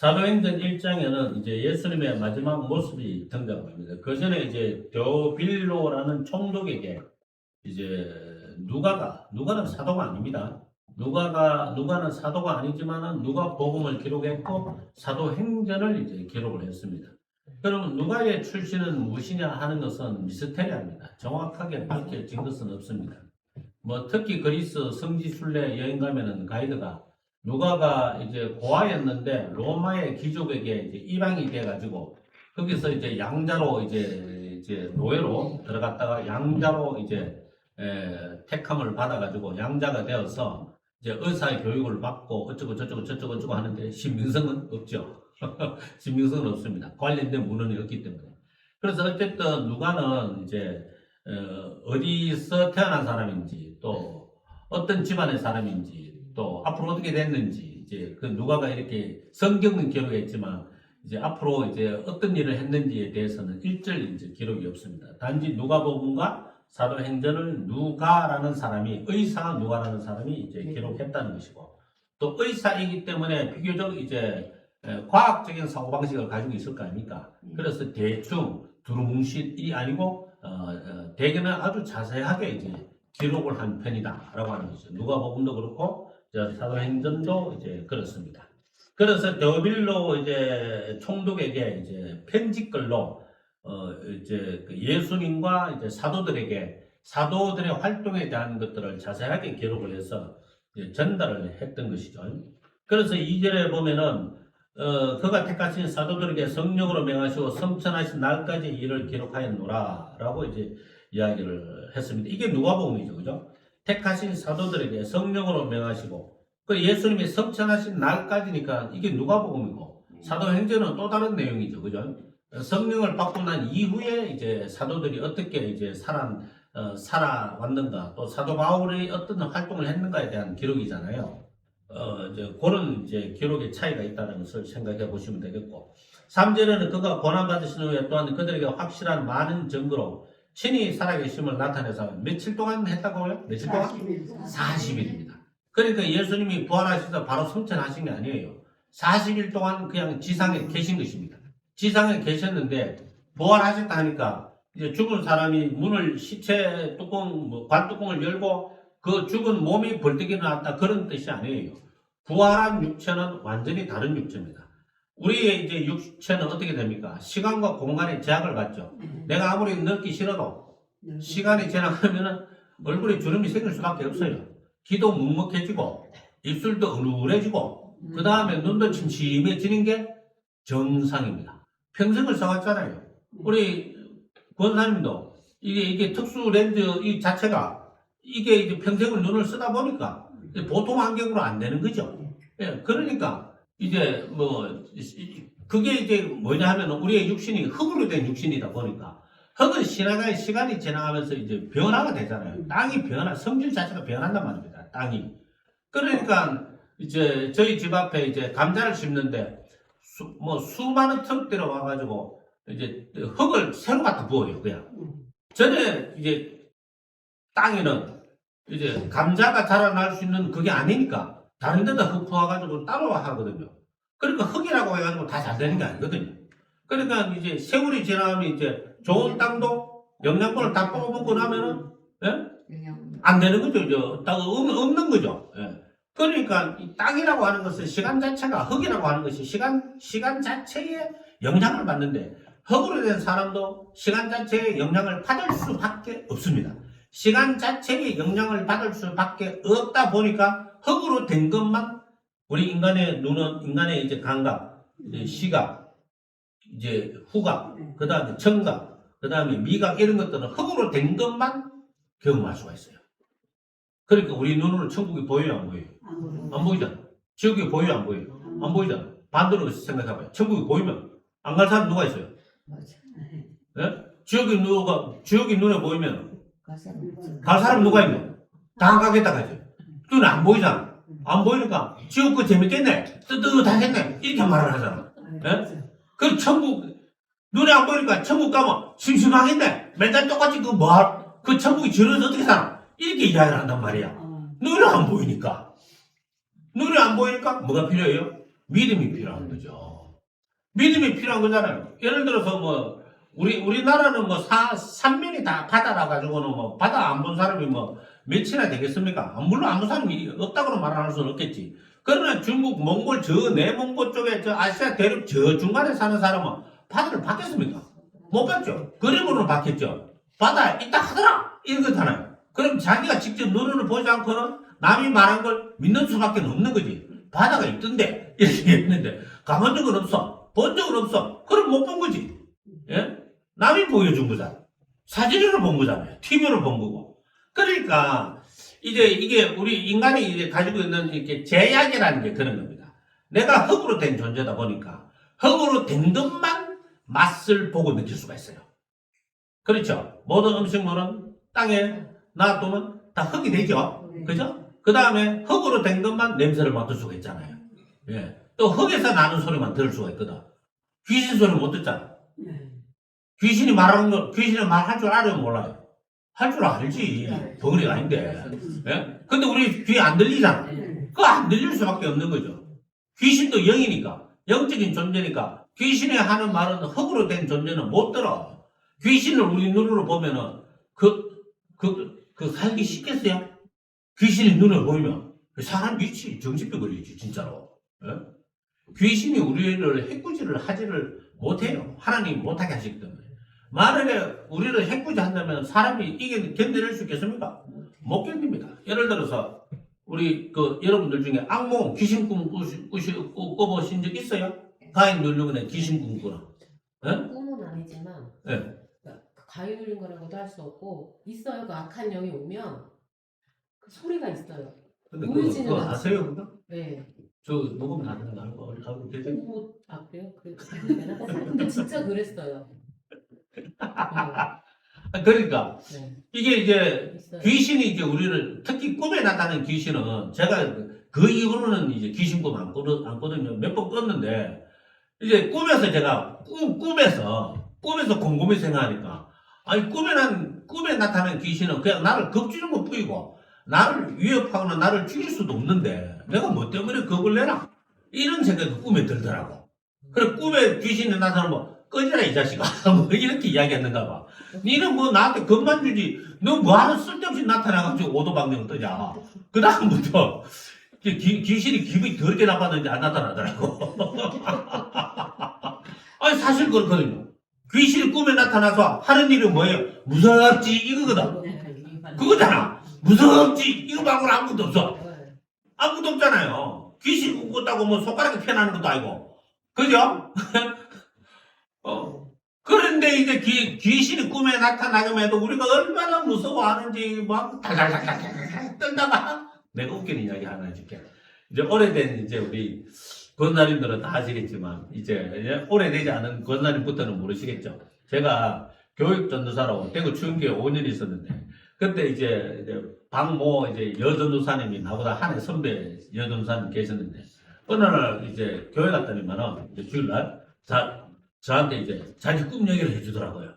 사도행전 1장에는 이제 예수님의 마지막 모습이 등장합니다. 그 전에 이제 데오빌로라는 총독에게 이제 누가는 사도가 아닙니다. 누가는 사도가 아니지만은 누가복음을 기록했고 사도행전을 이제 기록을 했습니다. 그러면 누가의 출신은 무엇이냐 하는 것은 미스테리합니다. 정확하게 밝혀진 것은 없습니다. 뭐 특히 그리스 성지 순례 여행 가면은 가이드가 누가가 이제 고아였는데 로마의 귀족에게 이제 입양이 돼가지고 거기서 이제 양자로 이제 노예로 들어갔다가 양자로 이제 택함을 받아가지고 양자가 되어서 이제 의사의 교육을 받고 어쩌고 저쩌고 하는데 신빙성은 없죠. 신빙성은 없습니다. 관련된 문헌이 없기 때문에. 그래서 어쨌든 누가는 이제 어디서 태어난 사람인지 또 어떤 집안의 사람인지 또 앞으로 어떻게 됐는지 이제 그 누가가 이렇게 성경은 기록했지만 이제 앞으로 이제 어떤 일을 했는지에 대해서는 일절 이제 기록이 없습니다. 단지 누가복음과 사도행전을 누가라는 사람이 의사 누가라는 사람이 이제 기록했다는 것이고 또 의사이기 때문에 비교적 이제 과학적인 사고방식을 가지고 있을 거 아닙니까? 그래서 대충 두루뭉실이 아니고 대개는 아주 자세하게 이제 기록을 한 편이다라고 하는 것이죠. 누가복음도 그렇고 사도행전도 이제 그렇습니다. 그래서 데오빌로 이제 총독에게 이제 편지글로 이제 그 예수님과 이제 사도들에게 사도들의 활동에 대한 것들을 자세하게 기록을 해서 전달을 했던 것이죠. 그래서 2절에 보면은 그가 택하신 사도들에게 성령으로 명하시고 성천하신 날까지 일을 기록하였노라 라고 이제 이야기를 했습니다. 이게 누가복음이죠. 그죠? 택하신 사도들에게 성령으로 명하시고 그 예수님이 성천하신 날까지니까 이게 누가복음이고 사도행전은 또 다른 내용이죠. 그죠? 성령을 받고 난 이후에 이제 사도들이 어떻게 이제 살아왔는가 또 사도 바울이 어떤 활동을 했는가에 대한 기록이잖아요. 이제 그런 이제 기록의 차이가 있다는 것을 생각해 보시면 되겠고 3절에는 그가 고난받으신 후에 또한 그들에게 확실한 많은 증거로 친히 살아계심을 나타내서 며칠 동안 했다고 해요? 며칠 동안? 40일입니다. 그러니까 예수님이 부활하셔서 바로 성천하신 게 아니에요. 40일 동안 그냥 지상에 계신 것입니다. 지상에 계셨는데 부활하셨다 하니까 이제 죽은 사람이 시체 뚜껑, 관뚜껑을 열고 그 죽은 몸이 벌떡 일어났다 그런 뜻이 아니에요. 부활한 육체는 완전히 다른 육체입니다. 우리의 이제 육체는 어떻게 됩니까? 시간과 공간의 제약을 받죠. 내가 아무리 늙기 싫어도 시간이 지나가면은 얼굴에 주름이 생길 수밖에 없어요. 귀도 묵묵해지고 입술도 은울해지고 그 다음에 눈도 침침해지는 게 정상입니다. 평생을 살았잖아요. 우리 권사님도 이게 특수 렌즈 이 자체가 이게 이제 평생을 눈을 쓰다 보니까 보통 안경으로 안 되는 거죠. 예, 그러니까 이제 그게 이제 뭐냐 하면 우리의 육신이 흙으로 된 육신이다 보니까 흙은 시간이 지나가면서 이제 변화가 되잖아요. 땅이 성질 자체가 변한단 말입니다. 땅이. 그러니까 이제 저희 집 앞에 이제 감자를 심는데 수많은 트럭들이 와가지고 이제 흙을 새로 갖다 부어요. 그냥. 전에 이제 땅에는 이제 감자가 자라날 수 있는 그게 아니니까 다른 데다 흙 부어가지고 따로 하거든요. 그러니까 흙이라고 해가지고 다 잘 되는 게 아니거든요. 그러니까 이제 세월이 지나면 이제 좋은 땅도 영양분을 다 뽑아먹고 나면은 안 되는 거죠. 땅 없는 거죠. 예. 그러니까 이 땅이라고 하는 것은 시간 자체가 흙이라고 하는 것이 시간 자체에 영향을 받는데 흙으로 된 사람도 시간 자체에 영향을 받을 수밖에 없습니다. 시간 자체에 영향을 받을 수밖에 없다 보니까 흙으로 된 것만 우리 인간의 눈은 인간의 이제 감각, 이제 시각, 이제 후각, 그 다음에 청각, 그 다음에 미각 이런 것들은 흙으로 된 것만 경험할 수가 있어요. 그러니까 우리 눈으로 천국이 보여요, 안 보여요? 안 보이잖아. 지옥이 보여요, 안 보여요? 안 보이잖아. 반대로 생각해봐요. 천국이 보이면 안 갈 사람 누가 있어요? 예? 지옥이 눈에 보이면 갈 사람 누가 있노? 다 안 가겠다 가지. 눈에 안 보이잖아. 안 보이니까 지옥 그 재밌겠네, 뜨뜻하겠네 이렇게 말을 하잖아. 예? 그 천국 눈에 안 보이니까 천국 가면 심심하겠네. 맨날 똑같이 그 천국이 지어서 어떻게 살아? 이렇게 이야기를 한단 말이야. 눈에 안 보이니까. 눈에 안 보이니까 뭐가 필요해요? 믿음이 필요한 거죠. 믿음이 필요한 거잖아요. 예를 들어서 뭐 우리나라는 뭐 삼면이 다 바다라 가지고는 뭐 바다 안 본 사람이 뭐 몇이나 되겠습니까? 물론 아무 사람이 없다고는 말할 수는 없겠지. 그러나 중국, 몽골 저 내몽골 쪽에 저 아시아 대륙 저 중간에 사는 사람은 바다를 봤겠습니까? 못 봤죠. 그림으로는 봤겠죠. 바다 있다 하더라 이런 거잖아요. 그럼 자기가 직접 눈으로 보지 않고는 남이 말한 걸 믿는 수밖에 없는 거지. 바다가 있던데 이렇게 했는데 가본 적은 없어. 본 적은 없어. 그럼 못 본 거지. 예? 남이 보여준 거잖아. 사진으로 본 거잖아요. TV로 본 거고. 그러니까 이제 이게 우리 인간이 이제 가지고 있는 이렇게 제약이라는 게 그런 겁니다. 내가 흙으로 된 존재다 보니까 흙으로 된 것만 맛을 보고 느낄 수가 있어요. 그렇죠? 모든 음식물은 땅에 놔두면 다 흙이 되죠. 그죠? 그 다음에 흙으로 된 것만 냄새를 맡을 수가 있잖아요. 예. 또 흙에서 나는 소리만 들을 수가 있거든. 귀신 소리 못 듣잖아. 귀신이 말하는 거, 귀신이 말할 줄 알아요, 몰라요? 할 줄 알지. 덩어리가 아닌데. 예? 근데 우리 귀 안 들리잖아. 그거 안 들릴 수밖에 없는 거죠. 귀신도 영이니까, 영적인 존재니까, 귀신이 하는 말은 흙으로 된 존재는 못 들어. 귀신을 우리 눈으로 보면은, 살기 쉽겠어요? 귀신이 눈을 보이면, 사람 미치, 정신병 걸리지, 진짜로. 예? 귀신이 우리를 해꾸지를 하지를 못해요. 하나님이 못하게 하시기 때문에. 만약에 우리를 해꾸지 한다면 사람이 견뎌낼 수 있겠습니까? 못 견딥니다. 예를 들어서 우리 여러분들 중에 악몽 귀신 꿈 꿔보신 적 있어요? 가인 누르는 거는 귀신 꿈 꾸나? 예? 꿈은 아니지만 예. 가위 눌린 거라고도 할 수 없고 있어요. 그 악한 영이 오면 그 소리가 있어요. 근데 보이지는 그거 않죠. 아세요? 그거? 네. 저 녹음 나는 거 알고 계세요? 아 그래요? 근데 진짜 그랬어요. 그러니까 네. 이게 이제 있어요. 귀신이 이제 우리를 특히 꿈에 나타나는 귀신은 제가 그 이후로는 이제 귀신 꿈 안 꿨거든요. 몇 번 꿨는데 이제 꿈에서 제가 꿈에서 곰곰이 생각하니까 아니 꿈에 나타나는 귀신은 그냥 나를 겁주는 것 뿐이고 나를 위협하거나 나를 죽일 수도 없는데 내가 뭐 때문에 겁을 내나 이런 생각이 꿈에 들더라고. 그래 꿈에 귀신이 나타나면 꺼져라 이 자식아 뭐 이렇게 이야기했는가 봐. 니는 뭐 나한테 겁만 주지 너 뭐하는 쓸데없이 나타나가지고 오도방정 뜨냐. 그 다음부터 귀신이 기분이 더럽게 나빴는지 안 나타나더라고. 아니 사실 그렇거든요. 귀신이 꿈에 나타나서 하는 일은 뭐예요? 무섭지 이거거든. 그거잖아. 무섭지 이거 말고는 아무것도 없어. 아무것도 없잖아요. 귀신 꿨다고 뭐 손가락에 피어나는 것도 아니고. 그죠? 그런데 이제 귀신이 꿈에 나타나기만 해도 우리가 얼마나 무서워하는지 막 달달달달 떨다가 내가 웃기는 이야기 하나 해줄게. 이제 오래된 이제 우리 권사님들은 다 아시겠지만 이제 오래되지 않은 권사님부터는 모르시겠죠. 제가 교육전도사로 대구 추운교회 5년 있었는데 그때 이제 박모 이제 여전도사님이 나보다 한 해 선배 여전도사님 계셨는데 어느 날 이제 교회 갔더니만은 이제 주일날 저한테 이제 자기 꿈 얘기를 해주더라고요.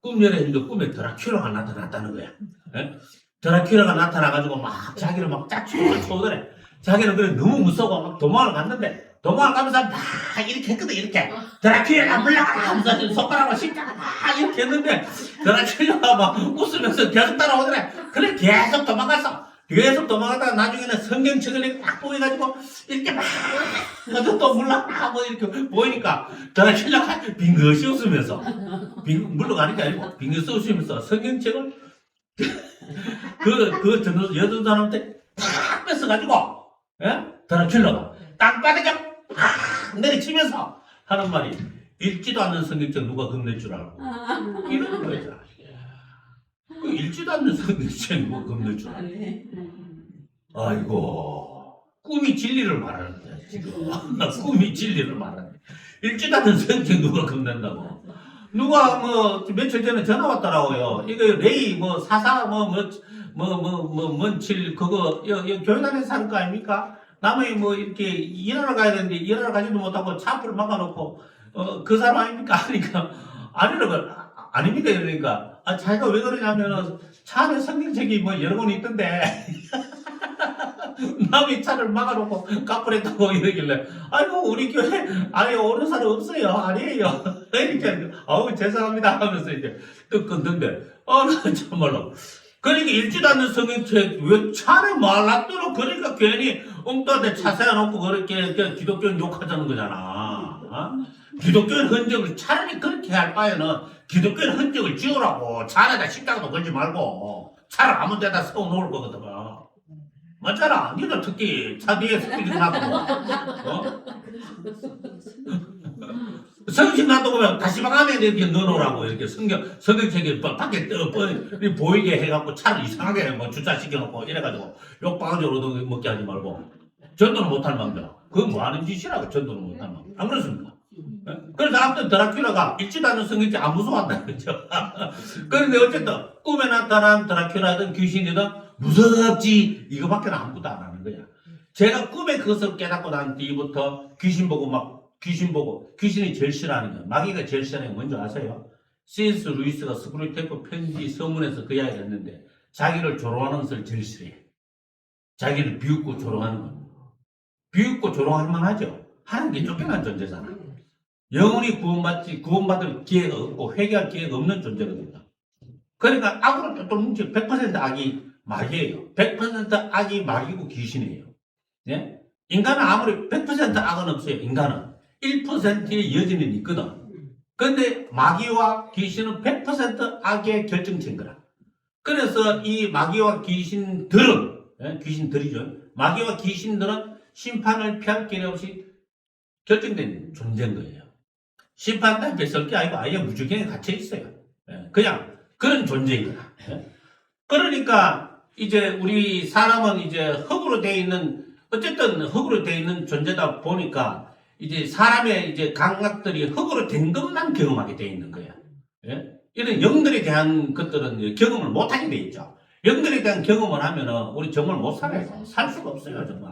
꿈 얘기를 해주는데 꿈에 드라큘라가 나타났다는 거야. 예? 드라큘라가 나타나가지고 막 자기를 막 짝춤을 춰오더래. 자기는 그래 너무 무서워 막 도망을 갔는데 도망을 가면서 막 이렇게 했거든 이렇게. 드라큘라 물러가 하면서 손가락으로 십자가 막 이렇게 했는데 드라큘라가 막 웃으면서 계속 따라오더래. 그래 계속 도망갔어. 계속 도망가다가 나중에는 성경책을 이렇게 딱 보여가지고 이렇게 막 또 물러가고 이렇게 보이니까 드라큘라가 빙긋이 웃으면서 물러가는 게 아니고 빙긋이 웃으면서 성경책을 여든 사람한테 탁 뺏어가지고 드라큘라가 땅바닥에 팍 내리치면서 하는 말이 읽지도 않는 성경책 누가 겁낼 줄 알고 이러는 거였잖아. 그 읽지도 않는 성경책 누가 겁낼 줄 알고. 아이고 꿈이 진리를 말하는 거야 지금. 꿈이 진리를 말하는 거야. 읽지도 않는 성경 누가 겁낸다고. 누가 뭐 며칠 전에 전화 왔더라고요. 이거 레이 뭐 사사 뭔칠 그거 교회 다니면서 하는 거 아닙니까? 남의 뭐 이렇게 일하러 가야 되는데 일하러 가지도 못하고 차 앞을 막아놓고 그 사람 아닙니까? 하니까 아닙니까? 이러니까 자기가 왜 그러냐면은 차 안에 성경책이 뭐 여러 권 있던데 남이 차를 막아놓고 까불했다고 이러길래, 아이고, 우리 교회, 아니, 오는 사람 없어요. 아니에요. 이렇게, 아우, 죄송합니다. 하면서 이제 또 끊던데, 나 참말로. 그러니까 읽지도 않는 성경책, 왜 차를 말랐더라? 그러니까 괜히 엉뚱한데 차 세워놓고 그렇게 기독교는 욕하자는 거잖아. 어? 기독교의 흔적을 차라리 그렇게 할 바에는 기독교의 흔적을 지우라고. 차 안에다 식당도 걸지 말고 차를 아무 데다 세워놓을 거거든. 맞잖아. 니도 특히 차 뒤에 스피드 나고. 어? 성경 놔두고 다시방 안에 이렇게 넣어놓으라고. 이렇게 성경책에 밖에 보이게 해갖고 차를 이상하게 뭐 주차시켜놓고 이래가지고 욕방아지로 얻어먹게 하지 말고. 전도는 못할 망정. 그건 뭐 하는 짓이라고, 전도는 못할 망정. 안 그렇습니까? 그래서 아무튼 드라큘라가 읽지도 않는 성경책 안 무서워한다. 그죠? 그런데 어쨌든 꿈에 나타난 드라큘라든 귀신이든 무섭지. 이거밖에 아무것도 안 하는 거야. 제가 꿈에 그것을 깨닫고 난 뒤부터 귀신 보고 귀신이 제일 싫어하는 거야. 마귀가 제일 싫어하는 게 뭔지 아세요? C.S. 루이스가 스크루테이프 편지 서문에서 그 이야기를 했는데 자기를 조롱하는 것을 제일 싫어해. 자기를 비웃고 조롱하는 거. 비웃고 조롱할 만하죠. 하나님께 쫓겨난 존재잖아. 영원히 구원받을 기회가 없고 회개할 기회가 없는 존재거든요. 그러니까 악으로 똘똘 뭉치 100% 악이 마귀예요. 100% 악이 마귀고 귀신이에요. 예? 인간은 아무리 100% 악은 없어요. 인간은 1%의 여지는 있거든. 근데 마귀와 귀신은 100% 악의 결정체인 거라. 그래서 이 마귀와 귀신들은, 귀신들이죠. 마귀와 귀신들은 심판을 피할 길이 없이 결정된 존재인 거예요. 심판단 뺏을 게 아니고 아예 무조건에 갇혀 있어요. 그냥 그런 존재인 거야. 그러니까 이제 우리 사람은 이제 흙으로 되어 있는, 어쨌든 흙으로 되어 있는 존재다 보니까 이제 사람의 이제 감각들이 흙으로 된 것만 경험하게 되어 있는 거야. 이런 영들에 대한 것들은 경험을 못하게 되어 있죠. 영들에 대한 경험을 하면은 우리 정말 못 살아요. 살 수가 없어요, 정말.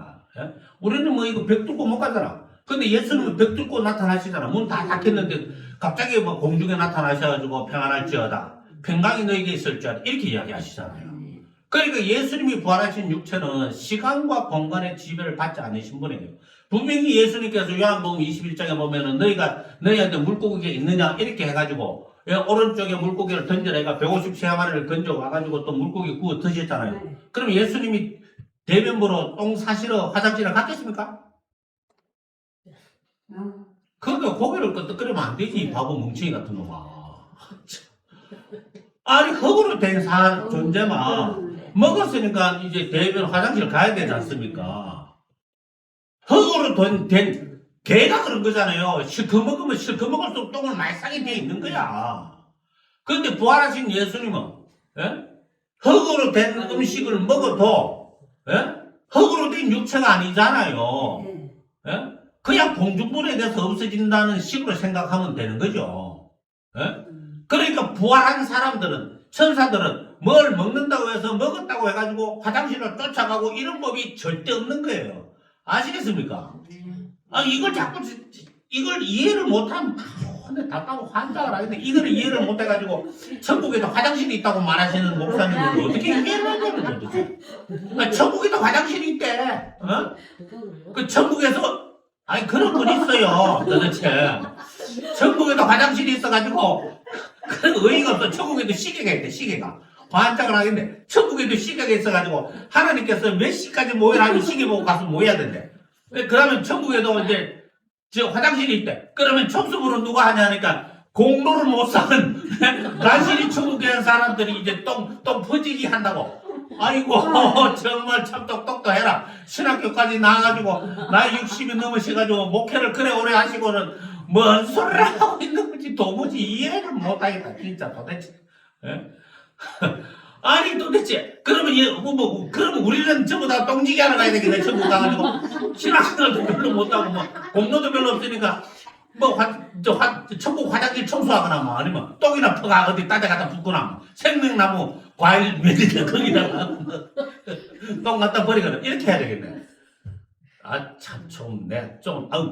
우리는 뭐 이거 벽 뚫고 못 가잖아. 근데 예수님은 벽 뚫고 나타나시잖아. 문 다 닫혔는데 갑자기 뭐 공중에 나타나셔가지고 평안할지어다. 평강이 너에게 있을 줄 알아. 이렇게 이야기하시잖아요. 그러니까 예수님이 부활하신 육체는 시간과 공간의 지배를 받지 않으신 분이에요. 분명히 예수님께서 요한복음 21장에 보면은 너희한테 물고기가 있느냐 이렇게 해가지고 오른쪽에 물고기를 던져내가 150세마리를 건져 와가지고 또 물고기 구워 드셨잖아요. 그럼 예수님이 대면보러 똥 사시러 화장실에 갔겠습니까? 그러니까 고개를 끄덕거리면 안 되지. 바보 뭉치기 같은 놈아. 아니 흙으로 된 존재만 먹었으니까 이제 대변 화장실 가야 되지 않습니까? 흙으로 된 개가 그런 거잖아요. 실컷 먹으면 실컷 먹을수록 똥을 많이 싸게 돼 있는 거야. 그런데 부활하신 예수님은 흙으로 된 음식을 먹어도 흙으로 된 육체가 아니잖아요. 그냥 공중분해 돼서 없어진다는 식으로 생각하면 되는 거죠. 그러니까 부활한 사람들은, 천사들은 뭘 먹는다고 해서 먹었다고 해가지고 화장실을 쫓아가고 이런 법이 절대 없는 거예요. 아시겠습니까? 이걸 이해를 못하면, 근데 답답하고 환장을 하겠네. 이걸 이해를 못해가지고 천국에도 화장실이 있다고 말하시는 목사님은 어떻게 이해를 하냐는 도대체. 천국에도 화장실이 있대. 그 천국에서 그런 분 있어요, 도대체. 천국에도 화장실이 있어가지고, 의의가 없어. 천국에도 시계가 있대, 시계가. 환장을 하겠네. 천국에도 시계가 있어가지고, 하나님께서 몇 시까지 모여라 하면 시계 보고 가서 모여야 된대. 그러면 천국에도 이제, 화장실이 있대. 그러면 청소부는 누가 하냐 하니까, 공로를 못 사는, 간신히 천국에 있는 사람들이 이제 똥 퍼지기 한다고. 아이고 정말 참 똑똑도 해라. 신학교까지 나와가지고 나이 60이 넘으셔가지고 목회를 그래 오래 하시고는 뭔 소리를 하고 있는 건지 도무지 이해를 못하겠다. 진짜 도대체. 아니 도대체 그러면 그러면 우리는 전부 다 똥지기 하러 가야 되겠네. 전부 가가지고 신학생활도 별로 못하고 뭐 공로도 별로 없으니까 천국 화장실 청소하거나 뭐 아니면 똥이나 퍼가 어디 딴 데 갖다 붓거나 뭐 생명나무 과일 맺을 거기다가 똥 갖다 버리거나 이렇게 해야 되겠네.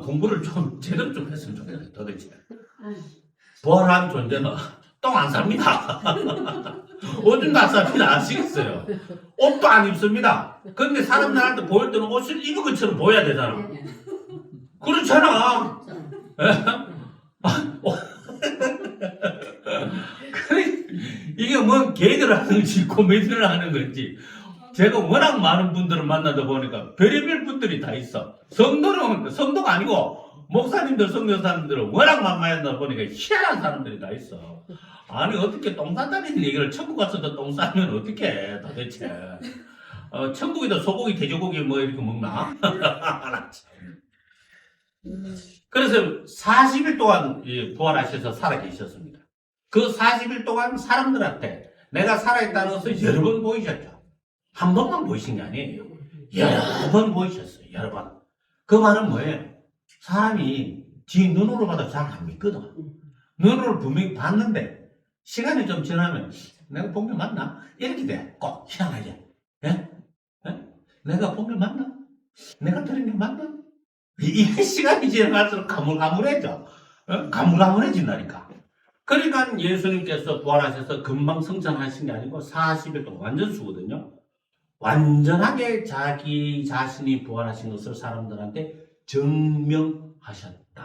공부를 좀 제대로 좀 했으면 좋겠네. 도대체 부활한 존재는 똥 안 삽니다. 오줌 다 쌉니다. 아시겠어요? 옷도 안 입습니다. 근데 사람들한테 보일 때는 옷을 입은 것처럼 보여야 되잖아. 그렇잖아. 그래, 이게 뭐 개들 하는 건지 코미디를 하는 건지 제가 워낙 많은 분들을 만나다 보니까 별의별 분들이 다 있어. 성도가 아니고 목사님들, 선교사님들은 워낙 만나다 보니까 희한한 사람들이 다 있어. 아니 어떻게 똥 싼다는 얘기를 천국 가서도 똥 싸면 어떻게 도대체. 천국에도 소고기, 돼지고기 뭐 이렇게 먹나? 그래서 40일 동안 부활하셔서 살아계셨습니다. 그 40일 동안 사람들한테 내가 살아있다는 것을 여러 번 보이셨죠. 한 번만 보이신 게 아니에요. 여러 번 보이셨어요. 여러 번. 그 말은 뭐예요? 사람이 지 눈으로 봐도 잘 안 믿거든. 눈으로 분명히 봤는데 시간이 좀 지나면 내가 본 게 맞나? 이렇게 돼. 꼭 희한하게. 예? 예? 내가 본 게 맞나? 내가 들은 게 맞나? 이게 시간이 지나갈수록 가물가물해져. 가물가물해진다니까. 그러니까 예수님께서 부활하셔서 금방 성천하신 게 아니고 40일 동안 완전수거든요. 완전하게 자기 자신이 부활하신 것을 사람들한테 증명하셨다.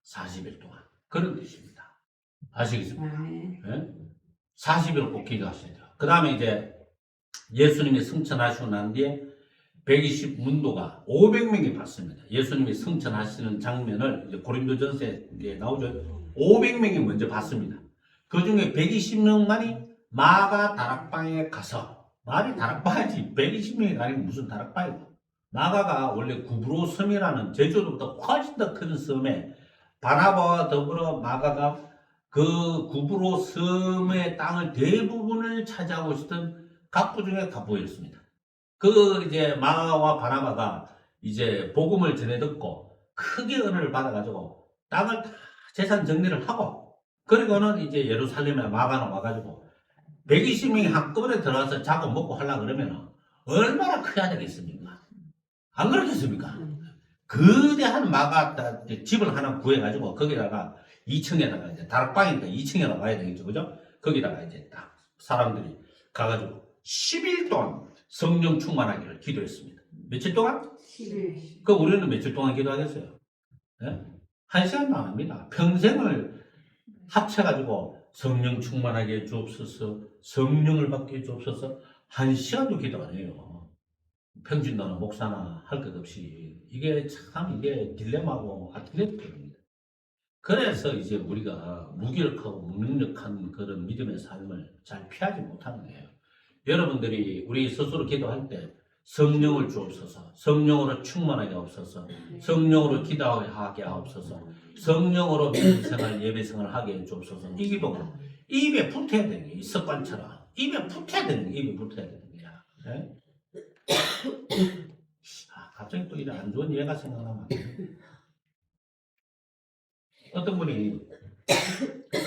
40일 동안. 그런 뜻입니다. 아시겠습니까? 네? 40일 꼭 기도하셔야 돼요. 그 다음에 이제 예수님이 승천하시고 난 뒤에 120문도가 500명이 봤습니다. 예수님이 승천하시는 장면을 이제 고린도전서에 나오죠. 500명이 먼저 봤습니다. 그 중에 120명만이 마가 다락방에 가서, 말이 다락방이지 120명이 아니고 무슨 다락방이고, 마가가 원래 구브로 섬이라는 제주도보다 훨씬 더 큰 섬에 바나바와 더불어 마가가 그 구브로 섬의 땅을 대부분을 차지하고 있었던 각부 중에 각부였습니다. 그 이제 마가와 바나바가 이제 복음을 전해 듣고 크게 은혜를 받아가지고 땅을 다 재산 정리를 하고, 그리고는 이제 예루살렘에 마가는 와가지고 120명이 한꺼번에 들어가서 자고 먹고 하려고 그러면 얼마나 커야 되겠습니까? 안 그렇겠습니까? 거대한 마가 집을 하나 구해가지고 거기다가 2층에다가 이제 다락방이니까 2층에 가야 되겠죠, 그죠? 거기다가 이제 딱 사람들이 가가지고 10일 동안 성령 충만하기를 기도했습니다. 며칠 동안? 10일. 그 우리는 며칠 동안 기도하겠어요? 네? 1시간도 안 합니다. 평생을 합쳐가지고 성령 충만하게 주옵소서, 성령을 받게 해주옵소서, 1시간도 기도 안 해요. 평신도나 목사나 할 것 없이. 이게 참 이게 딜레마고 아틀레티입니다. 그래서 이제 우리가 무기력하고 무능력한 그런 믿음의 삶을 잘 피하지 못하는 거예요. 여러분들이 우리 스스로 기도할 때 성령을 주옵소서, 성령으로 충만하게 하옵소서, 성령으로 기도하게 하옵소서, 성령으로 믿음생활, 예배생활을 하게 해주옵소서. 이 기도가 입에 붙어야 되는 게 습관처럼 입에 붙어야 되는 게 입에 붙어야 되는 거야. 네? 갑자기 또 이런 안 좋은 예가 생각나면 안 돼. 어떤 분이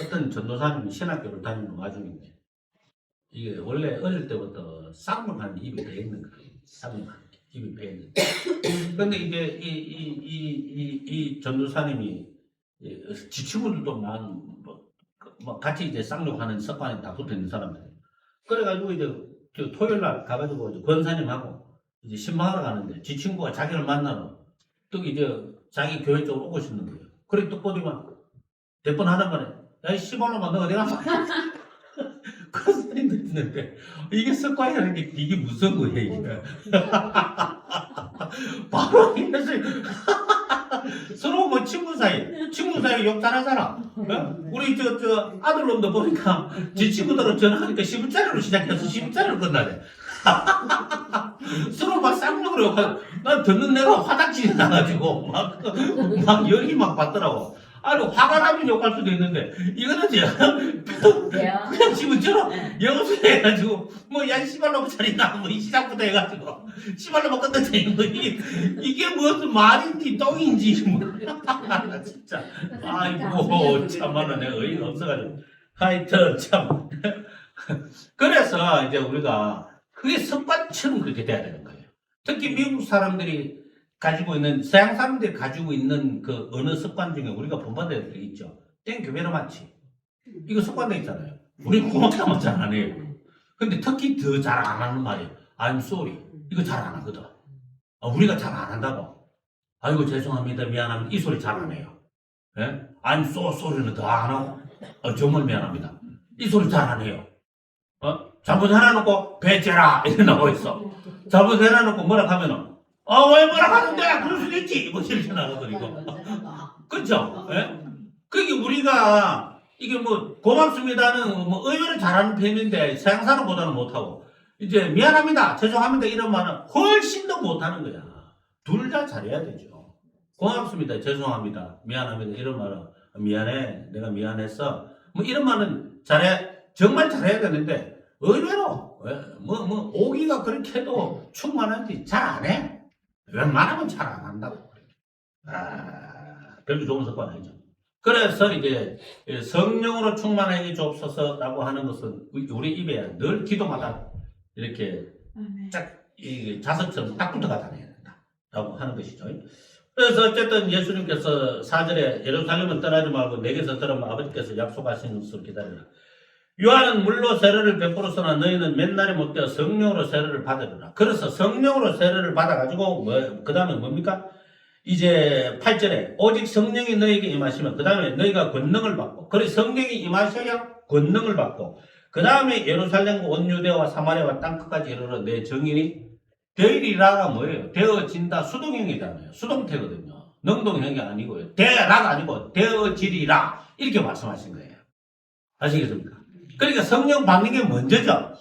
어떤 전도사님이 신학교를 다니는 와중인데 이게 원래 어릴 때부터 쌍욕한 입이 배 있는 거예요. 쌍욕한 입이 배 있는 거예요. 근데 이제 이 전도사님이 지친구들도 뭐 같이 이제 쌍욕하는 습관이 다 붙어 있는 사람들. 그래가지고 이제 토요일 날 가가지고 이제 권사님하고 이제 신방하러 가는데 지 친구가 자기를 만나러 또 이제 자기 교회 쪽으로 오고 싶는 거예요. 그래 또 보더만 대본 하는 거네. 야, 이 씨발놈아, 너 어디 갔어? 권사님도 듣는데 이게 습관이라는 게 이게 무슨 거예요, 이게? 바로 이래서 서로 뭐 친구 사이 욕 잘하잖아. 어? 우리 저 아들놈도 보니까 지 친구들은 전화하니까 10분짜리로 시작해서 10분짜리로 끝나네. 서로 막 쌍욕을 하고 난 듣는 내가 화딱지가 나가지고 막 열이 막 받더라고. 아니 화가 나면 욕할 수도 있는데 이거는 그냥 집은처럼 영업소 해가지고 뭐 야 씨발놈 차리나 뭐 이 시작부터 해가지고 씨발놈 끝났더니 뭐 이게 무슨 말인지 똥인지 뭐 진짜 아이고 참말로 내가 어이가 없어가지고 하여튼 참 그래서 이제 우리가 그게 습관처럼 그렇게 돼야 되는 거예요. 특히 미국 사람들이 가지고 있는 서양 사람들이 가지고 있는 그 어느 습관 중에 우리가 본받아야 될 있죠. 땡큐 베리 마치. 이거 습관돼 있잖아요. 우리 고맙다만 잘 안 해요. 근데 특히 더 잘 안 하는 말이에요. I'm sorry. 이거 잘 안 하거든. 우리가 잘 안 한다고. 아이고, 죄송합니다. 미안합니다. 이 소리 잘 안 해요. 예? I'm so sorry는 더 안 하고, 정말 미안합니다. 이 소리 잘 안 해요. 잘못 해놔놓고, 배째라! 이래 나와 있어. 잘못 해놔놓고 뭐라 하면은, 왜 뭐라 하는데? 그럴 수도 있지! 뭐 이렇게 나가버리고. 그쵸? 예? 그게 우리가, 이게 뭐, 고맙습니다는 뭐 의외로 잘하는 편인데, 생사로보다는 못하고, 이제 미안합니다. 죄송합니다. 이런 말은 훨씬 더 못하는 거야. 둘 다 잘해야 되죠. 고맙습니다. 죄송합니다. 미안합니다. 이런 말은 미안해. 내가 미안했어. 뭐 이런 말은 정말 잘해야 되는데 의외로 오기가 그렇게 해도 충만한지 잘 안 해. 웬만하면 잘 안 한다고. 별로 좋은 습관 아니죠. 그래서 이제 성령으로 충만하게 주옵소서라고 하는 것은 우리 입에 늘 기도마다 이렇게 자석처럼 딱 붙어가 다녀야 된다라고 하는 것이죠. 그래서 어쨌든 예수님께서 4절에 예루살렘은 떠나지 말고 내게서 들으면 아버지께서 약속하신 것을 기다리라. 요한은 물로 세례를 베풀었으나 너희는 맨날에 못되어 성령으로 세례를 받으리라. 그래서 성령으로 세례를 받아가지고 그 다음에 뭡니까? 이제 8절에 오직 성령이 너희에게 임하시면 그 다음에 너희가 권능을 받고, 그래 성령이 임하셔야 권능을 받고, 그 다음에 예루살렘과 온 유대와 사마리아와 땅끝까지 이르러 내 증인이 되리라가 뭐예요? 되어진다. 수동형이잖아요. 수동태거든요. 능동형이 아니고요. 되라가 아니고 되어지리라 이렇게 말씀하신 거예요. 아시겠습니까? 그러니까 성령 받는 게 먼저죠.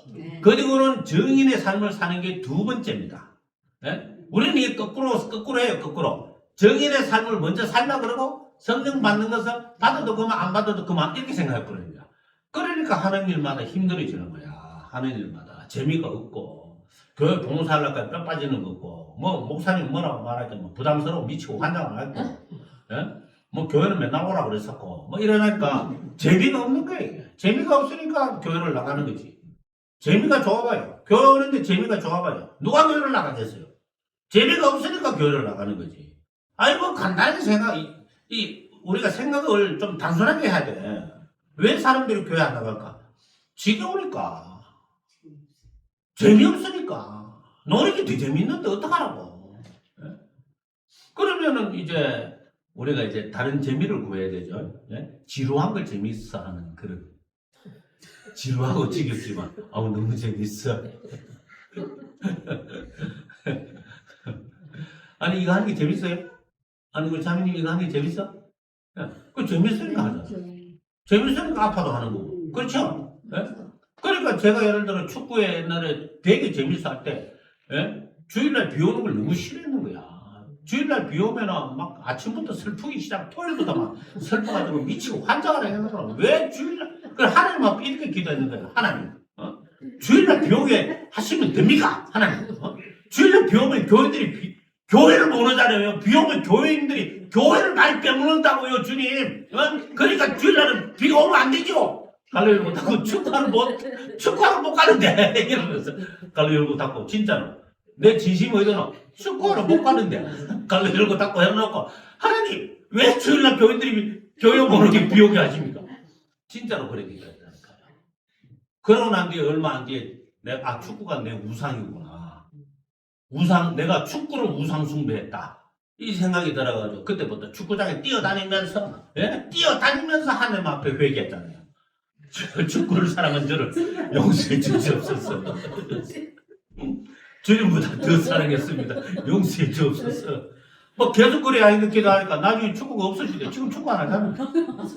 그리고는 증인의 삶을 사는 게 두 번째입니다. 네? 우리는 이게 거꾸로 해요. 거꾸로. 증인의 삶을 먼저 살라 그러고 성령 받는 것을 받아도 그만 안 받아도 그만 이렇게 생각해버립니다. 그러니까 하는 일마다 힘들어지는 거야. 하는 일마다 재미가 없고 교회 봉사하려니까 뼈 빠지는 거고 뭐 목사님 뭐라고 말하지 뭐 부담스러워 미치고 환장을 하고 예? 뭐 교회는 맨날 오라 그랬었고 뭐 이러니까 재미가 없는 거예요. 재미가 없으니까 교회를 나가는 거지. 재미가 좋아봐요. 교회 오는데 재미가 좋아봐요. 누가 교회를 나가겠어요? 재미가 없으니까 교회를 나가는 거지. 아니 뭐 간단히 우리가 생각을 좀 단순하게 해야 돼. 왜 사람들이 교회 안 나갈까? 지겨우니까. 재미없으니까. 노력이 더 재밌는데 어떡하라고. 예? 그러면은 이제 우리가 이제 다른 재미를 구해야 되죠. 예? 지루한 걸 재밌어 하는 그런. 지루하고 지겹지만 너무 재밌어. 아니 이거 하는 게 재밌어요? 아니 우리 자매님 이거 하는 게 재밌어? 예. 그 재밌으니까 하잖아. 재밌으니까 아파도 하는 거고. 그렇죠? 예? 그러니까 제가 예를 들어 축구에 옛날에 되게 재밌어 할 때, 예? 주일날 비 오는 걸 너무 싫어했는 거야. 주일날 비 오면은 막 아침부터 슬프기 시작, 토요일부터 막 슬퍼가지고 미치고 환장을 해가지고 왜 주일날, 하나님 앞에 이렇게 기도했는 거야. 하나님. 주일날 비 오게 하시면 됩니까? 하나님. 주일날 비 오면 교회를 못 오잖아요. 비 오면 교회인들이 교회를 많이 빼먹는다고요, 주님. 그러니까 주일날은 비가 오면 안 되죠. 갈로 열고 닫고 축구하러 못 가는데 이러면서 갈로 열고 닫고 진짜로 내 진심이 어디나 축구하러 못 가는데 갈로 열고 닫고 해놓고 하나님 왜 주일날 교인들이 교회 못 오게 비 오게 하십니까? 진짜로 그렇게 했다니까요. 그러고 난 뒤에 얼마 안 뒤에 축구가 내 우상이구나. 내가 축구를 우상 숭배했다. 이 생각이 들어가지고 그때부터 축구장에 뛰어다니면서 하나님 앞에 회개했잖아요. 축구를 사랑한 저를 용서해 주시옵소서. 주님보다 더 사랑했습니다. 용서해 주옵소서. 뭐 계속 그래야 이렇게 하니까 나중에 축구가 없어지대. 지금 축구 안 하잖아.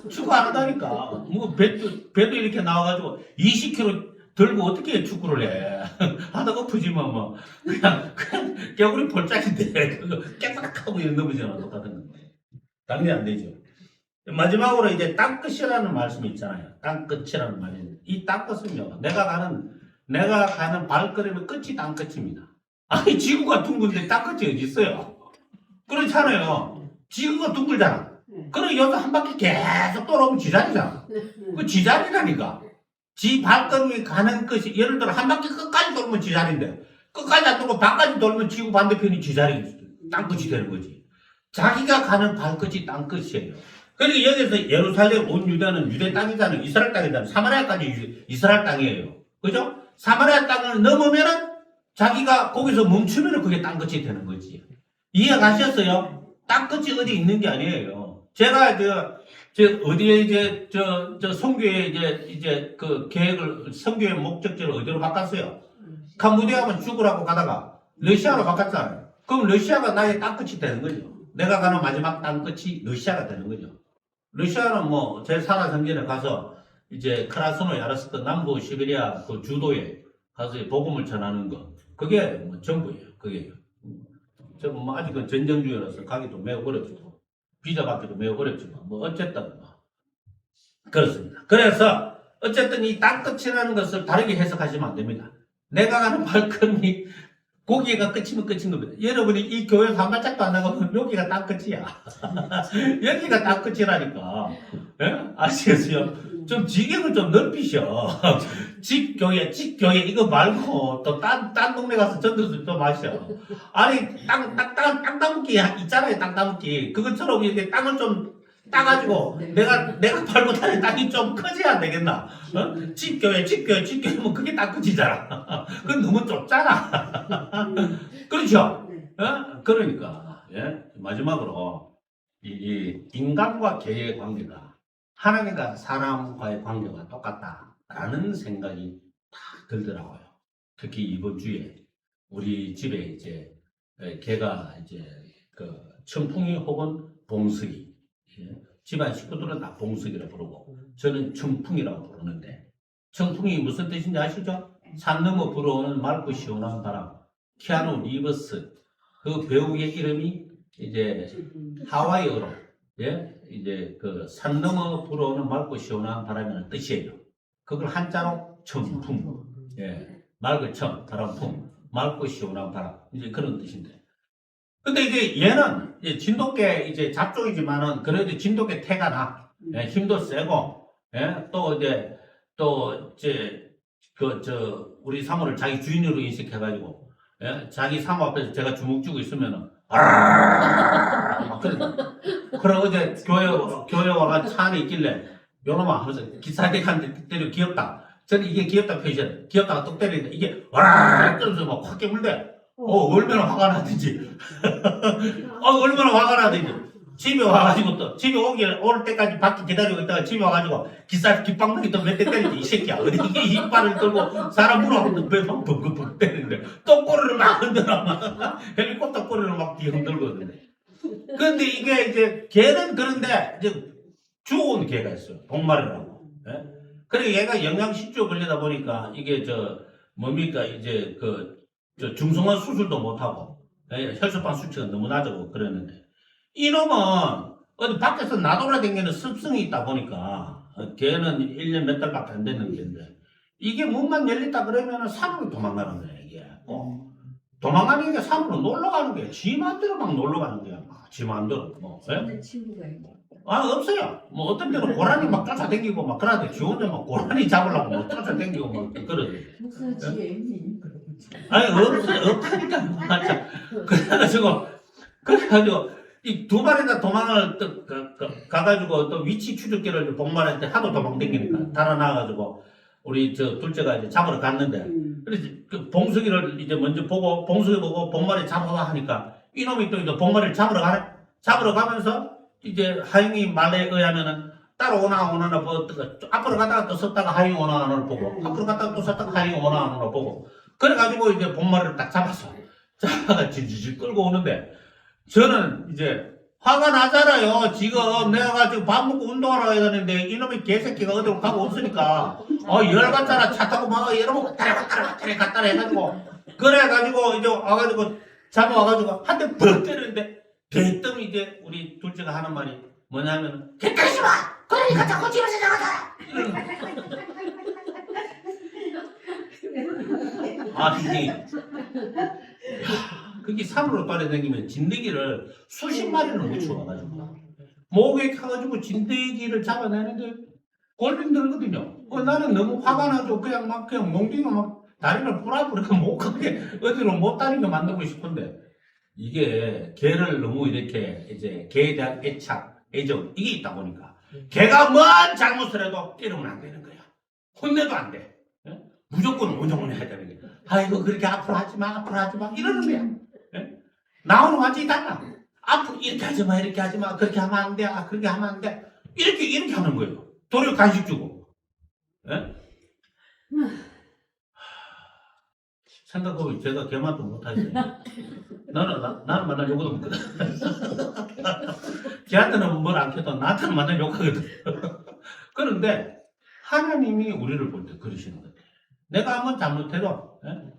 축구 안 한다니까. 뭐 배도 이렇게 나와가지고 20kg 들고 어떻게 축구를 해. 하다가 엎으지만 뭐 그냥 개구리 볼짝인데 그거 깨끗하고 넘어지나 똑같은 건데. 당연히 안 되죠. 마지막으로 이제 땅끝이라는 말씀이 있잖아요. 땅끝이라는 말이. 이 땅끝은요, 내가 가는 발걸음의 끝이 땅끝입니다. 아니, 지구가 둥근데 땅끝이 어디 있어요? 그렇잖아요. 지구가 둥글잖아. 그럼 여기서 한 바퀴 계속 돌아오면 지자리잖아. 그 지자리라니까. 지 발걸음이 가는 끝이, 예를 들어 한 바퀴 끝까지 돌면 지자리인데, 끝까지 안 돌고 반까지 돌면 지구 반대편이 지자리, 땅끝이 되는 거지. 자기가 가는 발끝이 땅끝이에요. 그러니까 여기서 예루살렘 온 유다는 유대 땅이잖아요. 이스라엘 땅이잖아요. 사마리아까지 이스라엘 땅이에요. 그죠? 사마리아 땅을 넘으면은 자기가 거기서 멈추면은 그게 땅끝이 되는 거지. 이해 가셨어요? 땅끝이 어디 있는 게 아니에요. 제가 어디에 저 선교의 이제 그 계획을, 선교의 목적지를 어디로 바꿨어요? 캄보디아만 죽으라고 가다가 러시아로 바꿨잖아요. 그럼 러시아가 나의 땅끝이 되는 거죠. 내가 가는 마지막 땅끝이 러시아가 되는 거죠. 러시아는 뭐 제 살아 성전에 가서 이제 크라스노 야르스크 남부 시베리아 그 주도에 가서 복음을 전하는 거, 그게 뭐 전부예요. 그게 뭐 아직은 전쟁 중이라서 가기도 매우 어렵죠. 비자 받기도 매우 어렵지만 뭐 어쨌든 뭐 그렇습니다. 그래서 어쨌든 이 땅끝이라는 것을 다르게 해석하시면 안 됩니다. 내가 가는 발걸음이 고기가 끝이면 끝인 겁니다. 여러분이 이 교회에서 한 발짝도 안 나가면 여기가 땅끝이야. 여기가 땅끝이라니까. 예? 아시겠어요? 좀 지경을 좀 넓히셔. 집교회 이거 말고 또 딴 동네 가서 전도서 좀 마셔. 아니 땅 따먹기 있잖아요. 땅 따먹기. 그것처럼 이렇게 땅을 좀 따가지고 내가 팔고 다니는 땅이 좀 커져야 되겠나? 어? 집교회 뭐 그게 땅끝이잖아. 그건 너무 좁잖아. 그렇죠? 어? 그러니까 마지막으로 이 인간과 개의 관계가 하나님과 사람과의 관계가 똑같다라는 생각이 딱 들더라고요. 특히 이번 주에 우리 집에 이제 개가 이제 그 청풍이 혹은 봉숙이, 집안 식구들은 다 봉숙이라고 부르고 저는 청풍이라고 부르는데, 청풍이 무슨 뜻인지 아시죠? 산 넘어 불어오는 맑고 시원한 바람. 키아누 리버스, 그 배우의 이름이 이제 하와이어로 이제 그 산 넘어 불어오는 맑고 시원한 바람이라는 뜻이에요. 그걸 한자로 청풍, 맑은 청, 바람풍, 맑고 시원한 바람, 이제 그런 뜻인데. 근데 이제 얘는 이제 진돗개 이제 잡종이지만은 그래도 진돗개 태가 나. 힘도 세고, 또 이제 우리 사모를 자기 주인으로 인식해가지고, 자기 사모 앞에서 제가 주먹 쥐고 있으면은 그래 어제 교회 와가 차 안에 있길래 요놈아 하면서 기사대한테 때려 귀엽다. 저는 이게 귀엽다 표시야. 귀엽다가 뚝 때리는데 이게 와르르 떨어져서 막 확 깨물대. 얼마나 화가 나든지. 얼마나 화가 나든지. 집에 와가지고 또, 집에 올 때까지 밖에 기다리고 있다가 집에 와가지고 깃방망이 또 몇 대 때리지, 이 새끼야. 어디 이게 이빨을 들고 사람 물어보고 배방 벅벅 때리는데, 또 꼬리를 막 흔들어. 막. 헬리콥터 꼬리를 막 흔들거든요. 근데 이게 이제, 개는 그런데, 이제 주워온 개가 있어요. 복마리라고. 그리고 얘가 영양실조 걸리다 보니까, 이게 뭡니까, 이제 중성화 수술도 못하고, 혈소판 수치가 너무 낮고 그랬는데, 이놈은 어디 밖에서 나돌아다니는 습성이 있다 보니까 걔는 1년 몇 달밖에 안 됐는 게인데, 이게 문만 열렸다 그러면 산으로 도망가는 거야 이게. 도망가는 게 산으로 놀러 가는 거야. 지 마음대로 막 놀러 가는 거야. 지 마음대로. 친구가 있나? 없어요. 뭐 어떤 때는 고라니 막 쫓아다니고 막 그러는데 지 혼자 막 고라니 잡으려고 막 쫓아다니고 막 그러지. 무슨 지혜니? 아니 없다니까. 맞아. 그래가지고 이 두 마리나 도망을 가가지고 또 위치 추적기를 복마한테 하도 도망다니니까 달아나가지고 우리 둘째가 이제 잡으러 갔는데, 그래서 그 봉숙이를 이제 먼저 보고 봉숙이 보고 복마리 잡아와 하니까 이놈이 또 이제 복마리를 잡으러 가면서 이제 하영이 말에 의하면은 따라오나 뭐 앞으로 갔다가 또 섰다가 하영이 오나 안을 보고 앞으로 갔다가 또 섰다가 하영이 오나 안을 보고 그래가지고 이제 복마리를 딱 잡아가 질질 끌고 오는데, 저는 이제 화가 나잖아요. 지금 내가 지금 밥 먹고 운동하러 가야 되는데 이놈의 개새끼가 어디로 가고 없으니까 열받잖아. 차 타고 막 여러분 갔다라 해가지고 그래가지고 이제 와가지고 잡아와가지고 한 대 벅 때리는데, 대뜸 이제 우리 둘째가 하는 말이 뭐냐면 개까지 마! 그러니까 자꾸 집에서 나가자! 그게 산으로 따라다니면 진드기를 수십 마리를 묻혀와가지고 목에 켜가지고 진드기를 잡아내는데 골병 들거든요. 나는 너무 화가 나죠. 그냥 몽둥이가 막 다리를 뿌라뿌리고 못 가게 어디로 못 다니게 만들고 싶은데, 이게 개를 너무 이렇게 이제 개에 대한 애착, 애정 이게 있다 보니까 개가 뭔 잘못을 해도 때리면 안 되는 거야. 혼내도 안 돼. 무조건 온정을 해야 되는 거야. 아이고 그렇게 앞으로 하지 마, 앞으로 하지 마 이러는 거야. 예? 나오는 완전히 달라. 앞으로 이렇게 하지 마, 이렇게 하지 마, 그렇게 하면 안 돼, 아 그렇게 하면 안 돼. 이렇게 하는 거예요. 도리어 간식 주고. 예? 생각해보면 제가 걔만도 못하지. 나는 만날 욕도 못거든. 걔한테는 뭘 안 켜도 나한테는 만날 욕하거든. 그런데 하나님이 우리를 볼 때 그러시는 거예요. 내가 한번 잘못해도, 예?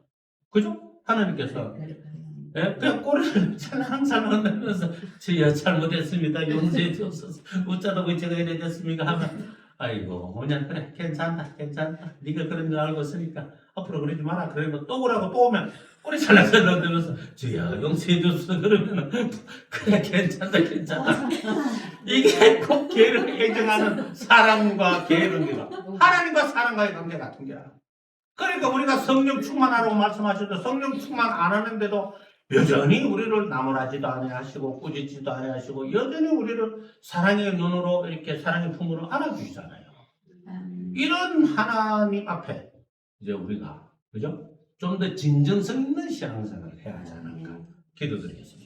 그죠? 하나님께서 예? 그냥 꼬리를 살랑살랑 내면서 저야 잘못했습니다. 용서해 주옵소서. 어쩌다 왜 제가 이래 됐습니까? 하면 아이고 뭐냐 그래 괜찮다 네가 그런 줄 알고 있으니까 앞으로 그러지 마라. 그러면 또 그러고 또 오면 꼬리 살랑살랑 내면서 저야 용서해 주옵소서. 그러면 그래 괜찮다 이게 꼭 개를 애정하는 사람과 개의 관계가 하나님과 사람과의 관계 같은 게야. 그러니까 우리가 성령 충만하라고 말씀하셔도 성령 충만 안 하는데도 여전히 우리를 나무라지도 아니하시고 꾸짖지도 아니하시고 여전히 우리를 사랑의 눈으로 이렇게 사랑의 품으로 안아주시잖아요. 이런 하나님 앞에 이제 우리가 그죠? 좀 더 진정성 있는 신앙생활을 해야 하지 않을까 기도드리겠습니다.